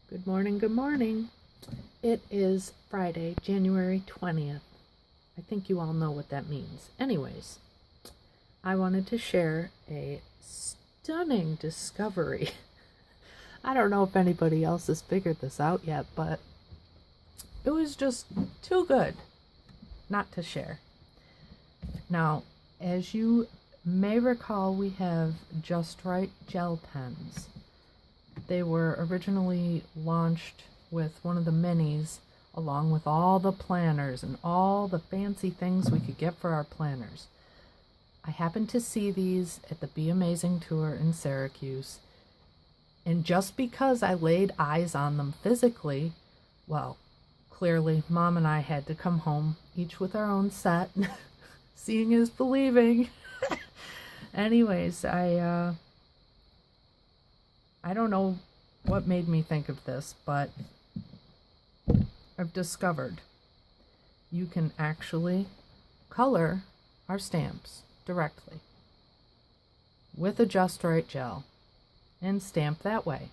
Good morning, good morning. It is Friday, January 20th. I think you all know what that means. Anyways, I wanted to share a stunning discovery. I don't know if anybody else has figured this out yet, but it was just too good not to share. Now, as you may recall, we have Just Write gel pens. They were originally launched with one of the minis, along with all the planners and all the fancy things we could get for our planners. I happened to see these at the Be Amazing tour in Syracuse, and just because I laid eyes on them physically, well, clearly Mom and I had to come home, each with our own set. Seeing is believing. Anyways, I don't know what made me think of this, but I've discovered you can actually color our stamps directly with a Just Write gel and stamp that way.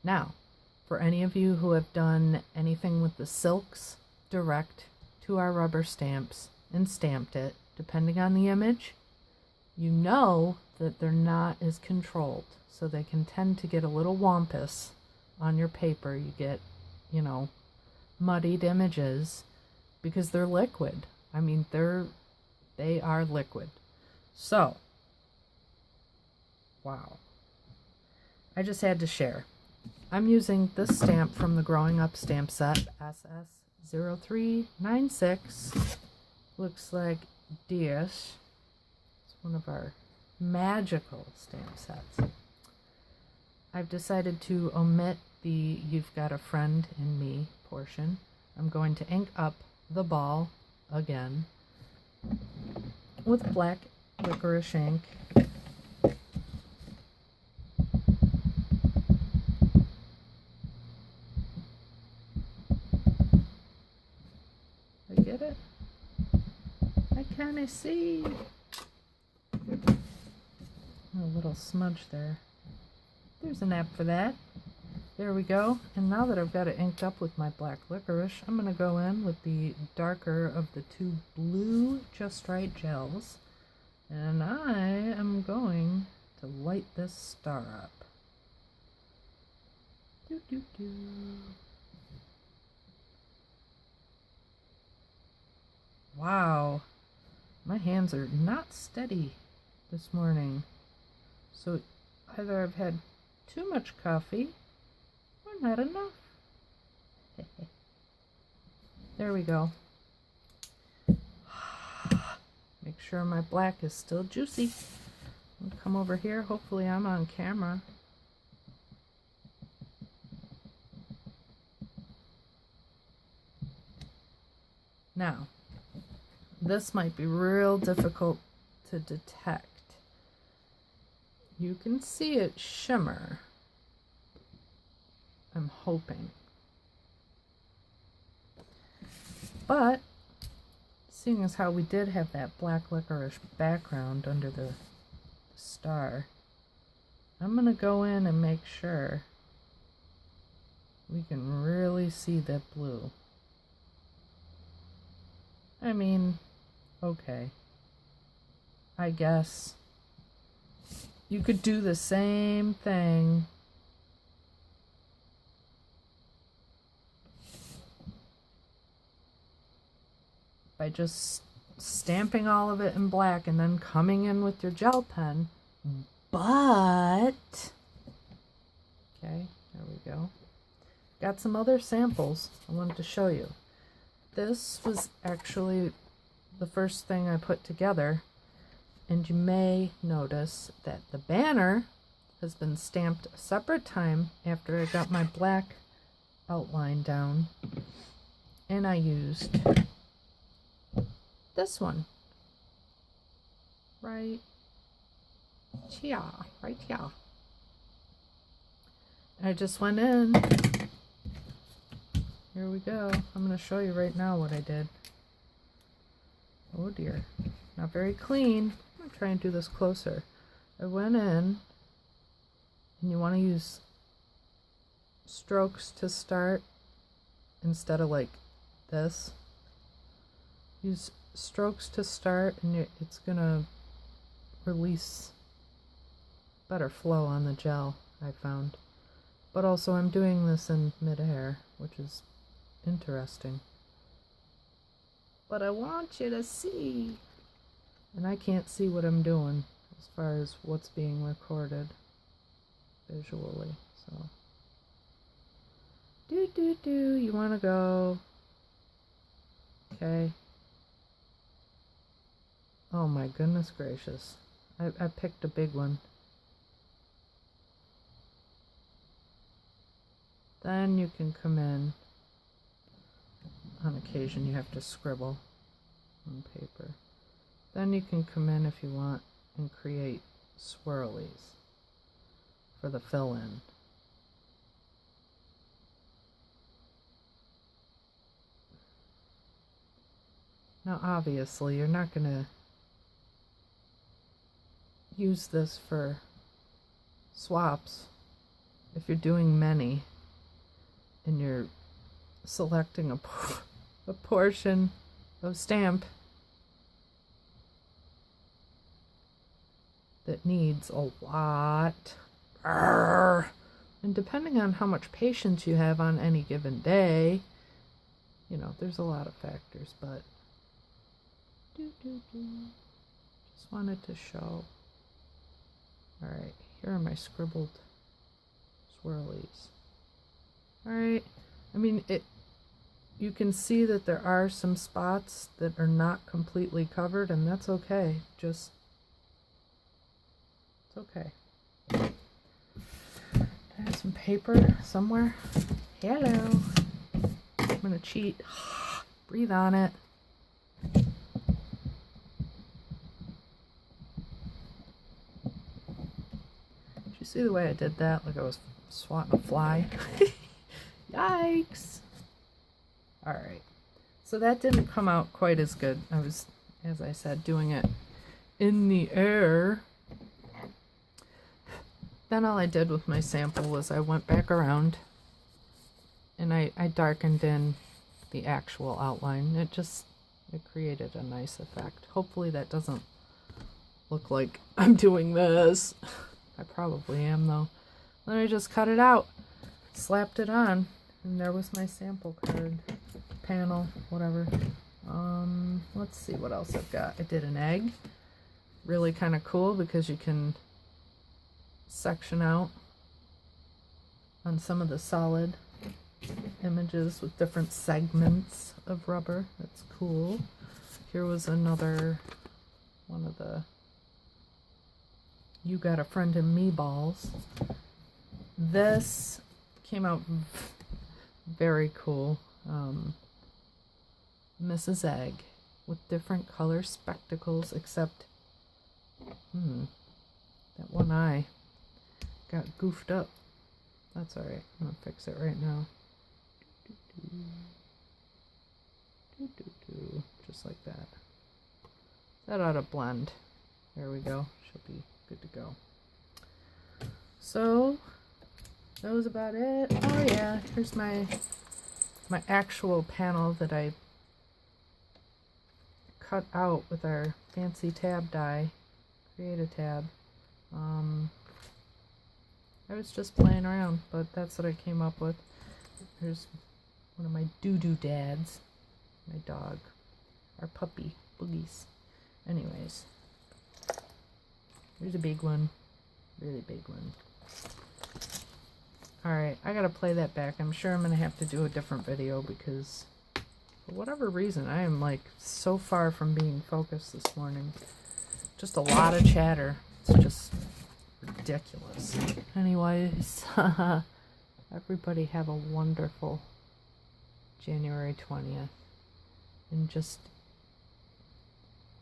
Now, for any of you who have done anything with the silks, direct to our rubber stamps and stamped it, depending on the image, you know that they're not as controlled. So they can tend to get a little wampus on your paper. You get, muddied images because they're liquid. I mean, they are liquid. So, wow. I just had to share. I'm using this stamp from the Growing Up stamp set, SS0396. Looks like this. It's one of our magical stamp sets. I've decided to omit the You've Got a Friend in Me portion. I'm going to ink up the ball again with black licorice ink. I get it? I kind of see a little smudge there. There's an app for that. There we go. And now that I've got it inked up with my black licorice, I'm going to go in with the darker of the two blue Just Write gels. And I am going to light this star up. Doo, doo, doo. Wow. My hands are not steady this morning. So either I've had too much coffee or not enough. There we go. Make sure my black is still juicy. I'll come over here. Hopefully I'm on camera. Now, this might be real difficult to detect. You can see it shimmer. I'm hoping. But, seeing as how we did have that black licorice background under the star, I'm going to go in and make sure we can really see that blue. I mean, okay. I guess you could do the same thing by just stamping all of it in black and then coming in with your gel pen. But, okay, there we go. Got some other samples I wanted to show you. This was actually the first thing I put together. And you may notice that the banner has been stamped a separate time after I got my black outline down. And I used this one. Right here. I just went in. Here we go. I'm going to show you right now what I did. Oh dear. Not very clean. I'm going to try and do this closer. I went in, and you want to use strokes to start instead of like this. Use strokes to start, and it's gonna release better flow on the gel, I found. But also I'm doing this in midair, which is interesting. But I want you to see. And I can't see what I'm doing as far as what's being recorded visually. So, you want to go? Okay. Oh my goodness gracious. I picked a big one. Then you can come in. On occasion you have to scribble on paper. Then you can come in if you want and create swirlies for the fill-in. Now obviously you're not going to use this for swaps if you're doing many and you're selecting a portion of stamp that needs a lot. And depending on how much patience you have on any given day, you know, there's a lot of factors, but just wanted to show. Alright, here are my scribbled swirlies. Alright, I mean, you can see that there are some spots that are not completely covered, and that's okay. It's okay. I have some paper somewhere. Hello. I'm gonna cheat. Breathe on it. Did you see the way I did that? Like I was swatting a fly. Yikes. Alright. So that didn't come out quite as good. I was, as I said, doing it in the air. Then all I did with my sample was I went back around and I darkened in the actual outline. It created a nice effect. Hopefully that doesn't look like I'm doing this. I probably am though. Then I just cut it out, slapped it on, and there was my sample card, panel, whatever. Let's see what else I've got. I did an egg. Really kind of cool because you can section out on some of the solid images with different segments of rubber. That's cool. Here was another one of the You Got a Friend in Me balls. This came out very cool. Mrs. Egg with different color spectacles, except that one eye got goofed up. That's alright. I'm gonna fix it right now. Just like that. That ought to blend. There we go. Should be good to go. So that was about it. Oh yeah, here's my actual panel that I cut out with our fancy tab die. Create a tab. I was just playing around, but that's what I came up with. Here's one of my doo-doo dads. My dog. Our puppy. Boogies. Anyways. Here's a big one. Really big one. Alright, I gotta play that back. I'm sure I'm gonna have to do a different video because for whatever reason I am like so far from being focused this morning. Just a lot of chatter. It's just ridiculous. Anyways, everybody have a wonderful January 20th. And just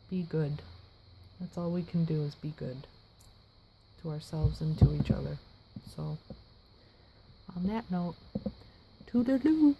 be good. That's all we can do is be good to ourselves and to each other. So, on that note, toodaloo.